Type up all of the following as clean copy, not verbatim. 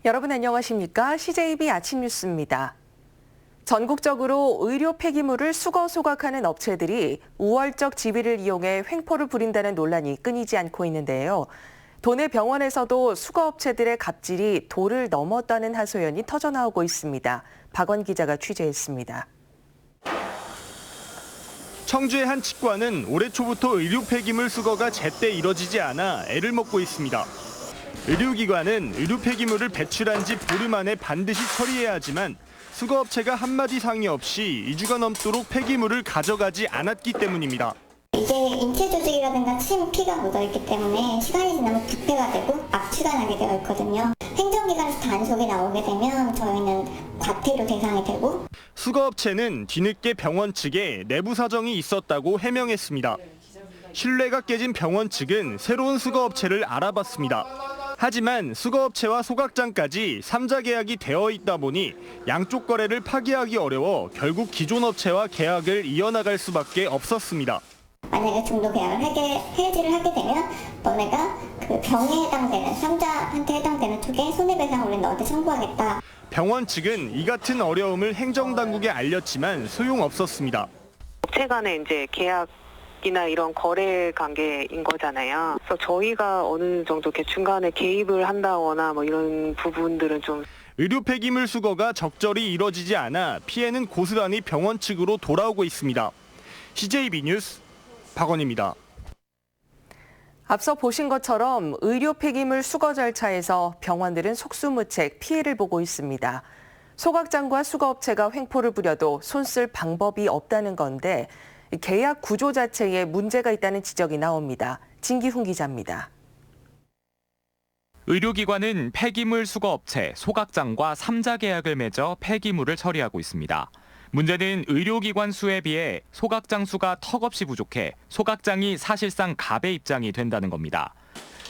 여러분 안녕하십니까? CJB 아침 뉴스입니다. 전국적으로 의료 폐기물을 수거 소각하는 업체들이 우월적 지위를 이용해 횡포를 부린다는 논란이 끊이지 않고 있는데요. 도내 병원에서도 수거업체들의 갑질이 도를 넘었다는 하소연이 터져나오고 있습니다. 박원 기자가 취재했습니다. 청주의 한 치과는 올해 초부터 의료 폐기물 수거가 제때 이뤄지지 않아 애를 먹고 있습니다. 의료기관은 의료 폐기물을 배출한 지 보름 안에 반드시 처리해야 하지만 수거업체가 한마디 상의 없이 2주가 넘도록 폐기물을 가져가지 않았기 때문입니다. 이게 인체 조직이라든가 침, 피가 묻어있기 때문에 시간이 지나면 부패가 되고 악취가 나게 되어 있거든요. 행정기관에서 단속이 나오게 되면 저희는 과태료 대상이 되고. 수거업체는 뒤늦게 병원 측에 내부 사정이 있었다고 해명했습니다. 신뢰가 깨진 병원 측은 새로운 수거업체를 알아봤습니다. 하지만 수거업체와 소각장까지 3자 계약이 되어 있다 보니 양쪽 거래를 파기하기 어려워 결국 기존 업체와 계약을 이어나갈 수밖에 없었습니다. 만약에 중도 계약을 해지를 하게 되면 너네가 그 병에 해당되는 3자한테 해당되는 쪽에 손해배상을 우리 너한테 청구하겠다. 병원 측은 이 같은 어려움을 행정당국에 알렸지만 소용없었습니다. 업체 간에 이제 계약이나 이런 거래 관계인 거잖아요. 그래서 저희가 어느 정도 이렇게 중간에 개입을 한다거나 뭐 이런 부분들은 좀. 의료 폐기물 수거가 적절히 이뤄지지 않아 피해는 고스란히 병원 측으로 돌아오고 있습니다. CJB 뉴스 박원입니다. 앞서 보신 것처럼 의료 폐기물 수거 절차에서 병원들은 속수무책 피해를 보고 있습니다. 소각장과 수거업체가 횡포를 부려도 손쓸 방법이 없다는 건데 계약 구조 자체에 문제가 있다는 지적이 나옵니다. 진기훈 기자입니다. 의료기관은 폐기물 수거업체, 소각장과 3자 계약을 맺어 폐기물을 처리하고 있습니다. 문제는 의료기관 수에 비해 소각장 수가 턱없이 부족해 소각장이 사실상 갑의 입장이 된다는 겁니다.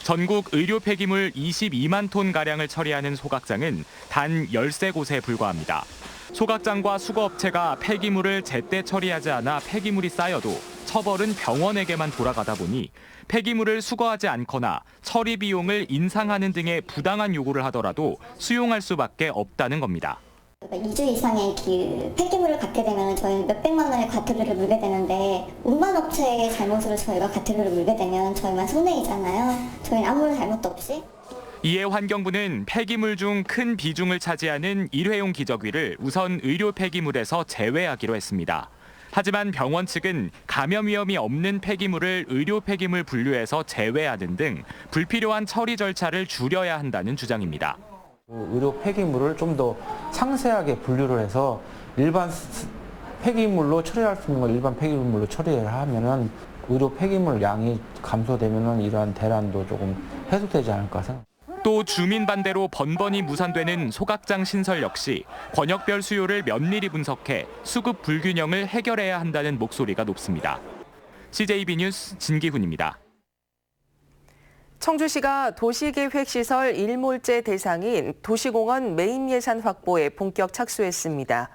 전국 의료 폐기물 22만 톤가량을 처리하는 소각장은 단 13곳에 불과합니다. 소각장과 수거업체가 폐기물을 제때 처리하지 않아 폐기물이 쌓여도 처벌은 병원에게만 돌아가다 보니 폐기물을 수거하지 않거나 처리 비용을 인상하는 등의 부당한 요구를 하더라도 수용할 수밖에 없다는 겁니다. 2주 이상의 폐기물을 갖게 되면 저희는 몇백만 원의 과태료를 물게 되는데 운반업체의 잘못으로 저희가 과태료를 물게 되면 저희만 손해이잖아요. 저희는 아무런 잘못도 없이. 이에 환경부는 폐기물 중 큰 비중을 차지하는 일회용 기저귀를 우선 의료 폐기물에서 제외하기로 했습니다. 하지만 병원 측은 감염 위험이 없는 폐기물을 의료 폐기물 분류에서 제외하는 등 불필요한 처리 절차를 줄여야 한다는 주장입니다. 의료 폐기물을 좀 더 상세하게 분류를 해서 일반 폐기물로 처리할 수 있는 걸 일반 폐기물로 처리를 하면은 의료 폐기물 양이 감소되면은 이러한 대란도 조금 해소되지 않을까 생각합니다. 또 주민 반대로 번번이 무산되는 소각장 신설 역시 권역별 수요를 면밀히 분석해 수급 불균형을 해결해야 한다는 목소리가 높습니다. CJB 뉴스 진기훈입니다. 청주시가 도시계획시설 일몰제 대상인 도시공원 메인 예산 확보에 본격 착수했습니다.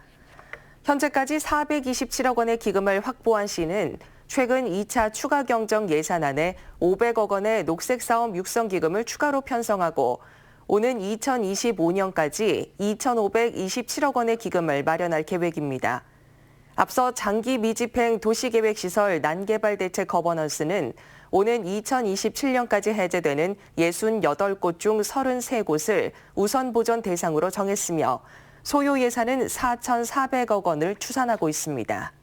현재까지 427억 원의 기금을 확보한 시는 최근 2차 추가 경정 예산안에 500억 원의 녹색사업 육성 기금을 추가로 편성하고 오는 2025년까지 2,527억 원의 기금을 마련할 계획입니다. 앞서 장기 미집행 도시계획시설 난개발 대책 거버넌스는 오는 2027년까지 해제되는 68곳 중 33곳을 우선 보전 대상으로 정했으며 소요 예산은 4,400억 원을 추산하고 있습니다.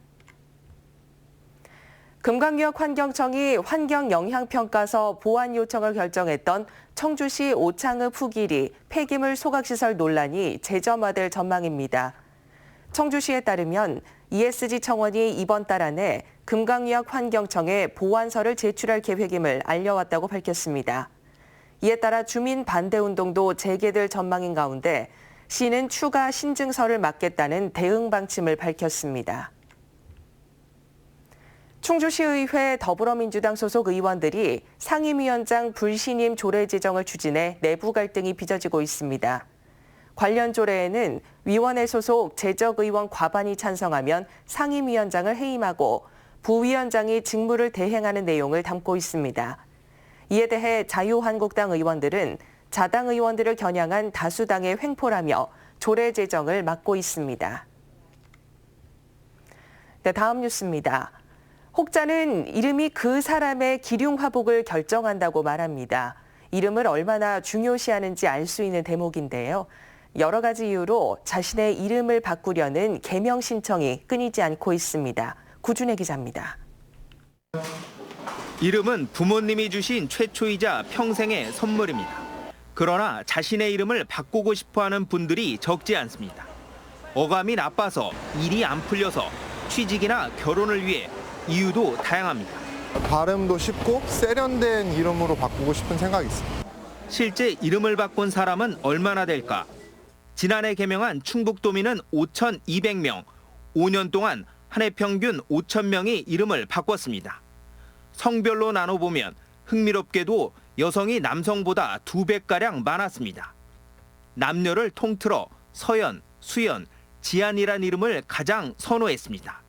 금강유역 환경청이 환경영향평가서 보완 요청을 결정했던 청주시 오창읍 후길이 폐기물 소각시설 논란이 재점화될 전망입니다. 청주시에 따르면 ESG 청원이 이번 달 안에 금강유역 환경청에 보완서를 제출할 계획임을 알려왔다고 밝혔습니다. 이에 따라 주민 반대 운동도 재개될 전망인 가운데 시는 추가 신증서를 막겠다는 대응 방침을 밝혔습니다. 충주시의회 더불어민주당 소속 의원들이 상임위원장 불신임 조례 제정을 추진해 내부 갈등이 빚어지고 있습니다. 관련 조례에는 위원회 소속 재적의원 과반이 찬성하면 상임위원장을 해임하고 부위원장이 직무를 대행하는 내용을 담고 있습니다. 이에 대해 자유한국당 의원들은 자당 의원들을 겨냥한 다수당의 횡포라며 조례 제정을 막고 있습니다. 네, 다음 뉴스입니다. 혹자는 이름이 그 사람의 기륭화복을 결정한다고 말합니다. 이름을 얼마나 중요시하는지 알 수 있는 대목인데요. 여러 가지 이유로 자신의 이름을 바꾸려는 개명 신청이 끊이지 않고 있습니다. 구준혜 기자입니다. 이름은 부모님이 주신 최초이자 평생의 선물입니다. 그러나 자신의 이름을 바꾸고 싶어하는 분들이 적지 않습니다. 어감이 나빠서, 일이 안 풀려서, 취직이나 결혼을 위해 이유도 다양합니다. 발음도 쉽고 세련된 이름으로 바꾸고 싶은 생각이 있습니다. 실제 이름을 바꾼 사람은 얼마나 될까? 지난해 개명한 충북도민은 5,200명, 5년 동안 한 해 평균 5,000명이 이름을 바꿨습니다. 성별로 나눠보면 흥미롭게도 여성이 남성보다 2배가량 많았습니다. 남녀를 통틀어 서연, 수연, 지안이란 이름을 가장 선호했습니다.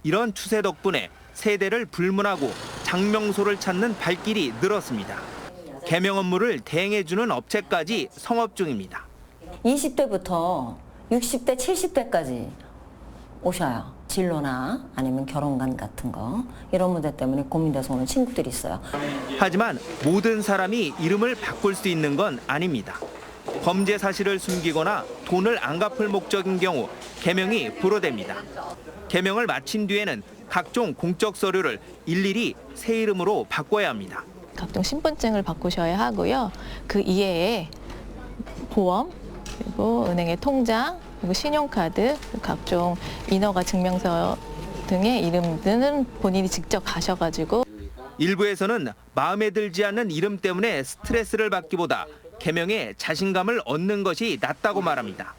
이런 추세 덕분에 세대를 불문하고 장명소를 찾는 발길이 늘었습니다. 개명 업무를 대행해주는 업체까지 성업 중입니다. 20대부터 60대, 70대까지 오셔요. 진로나 아니면 결혼관 같은 거 이런 문제 때문에 고민돼서 오는 친구들이 있어요. 하지만 모든 사람이 이름을 바꿀 수 있는 건 아닙니다. 범죄 사실을 숨기거나 돈을 안 갚을 목적인 경우 개명이 불허됩니다. 개명을 마친 뒤에는 각종 공적 서류를 일일이 새 이름으로 바꿔야 합니다. 각종 신분증을 바꾸셔야 하고요. 그 이외에 보험, 그리고 은행의 통장, 그리고 신용카드, 각종 인허가 증명서 등의 이름들은 본인이 직접 가셔가지고 일부에서는 마음에 들지 않는 이름 때문에 스트레스를 받기보다 개명에 자신감을 얻는 것이 낫다고 말합니다.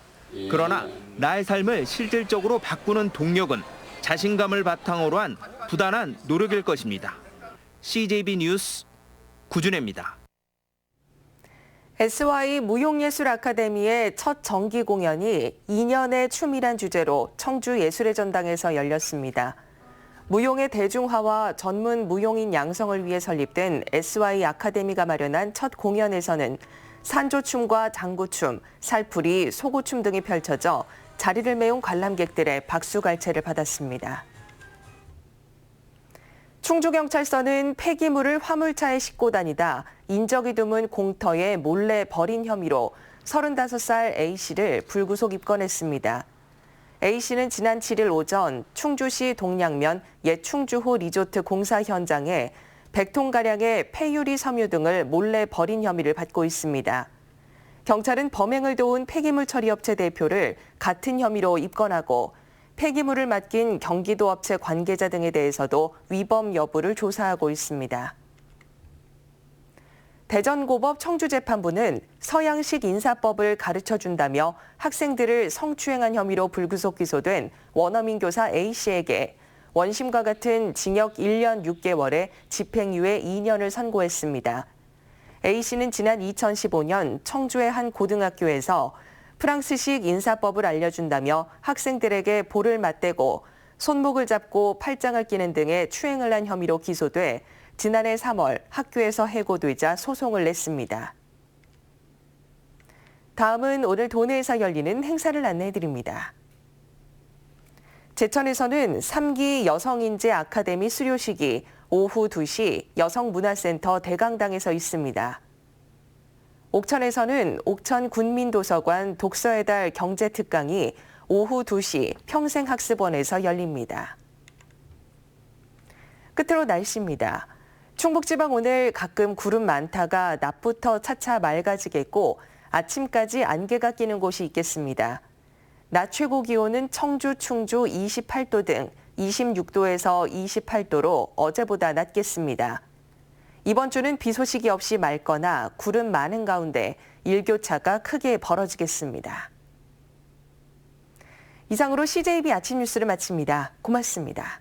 그러나 나의 삶을 실질적으로 바꾸는 동력은 자신감을 바탕으로 한 부단한 노력일 것입니다. CJB 뉴스 구준혜입니다. SY 무용예술 아카데미의 첫 정기 공연이 2년의 춤이란 주제로 청주 예술의 전당에서 열렸습니다. 무용의 대중화와 전문 무용인 양성을 위해 설립된 SY 아카데미가 마련한 첫 공연에서는 산조춤과 장구춤, 살풀이, 소고춤 등이 펼쳐져 자리를 메운 관람객들의 박수갈채를 받았습니다. 충주경찰서는 폐기물을 화물차에 싣고 다니다 인적이 드문 공터에 몰래 버린 혐의로 35살 A씨를 불구속 입건했습니다. A씨는 지난 7일 오전 충주시 동량면 옛 충주호 리조트 공사 현장에 100톤가량의 폐유리 섬유 등을 몰래 버린 혐의를 받고 있습니다. 경찰은 범행을 도운 폐기물 처리업체 대표를 같은 혐의로 입건하고 폐기물을 맡긴 경기도 업체 관계자 등에 대해서도 위법 여부를 조사하고 있습니다. 대전고법 청주재판부는 서양식 인사법을 가르쳐준다며 학생들을 성추행한 혐의로 불구속 기소된 원어민 교사 A씨에게 원심과 같은 징역 1년 6개월에 집행유예 2년을 선고했습니다. A씨는 지난 2015년 청주의 한 고등학교에서 프랑스식 인사법을 알려준다며 학생들에게 볼을 맞대고 손목을 잡고 팔짱을 끼는 등의 추행을 한 혐의로 기소돼 지난해 3월 학교에서 해고되자 소송을 냈습니다. 다음은 오늘 도내에서 열리는 행사를 안내해드립니다. 제천에서는 3기 여성인재 아카데미 수료식이 오후 2시 여성문화센터 대강당에서 있습니다. 옥천에서는 옥천군민도서관 독서의 달 경제특강이 오후 2시 평생학습원에서 열립니다. 끝으로 날씨입니다. 충북지방 오늘 가끔 구름 많다가 낮부터 차차 맑아지겠고 아침까지 안개가 끼는 곳이 있겠습니다. 낮 최고 기온은 청주, 충주 28도 등 26도에서 28도로 어제보다 낮겠습니다. 이번 주는 비 소식이 없이 맑거나 구름 많은 가운데 일교차가 크게 벌어지겠습니다. 이상으로 CJB 아침 뉴스를 마칩니다. 고맙습니다.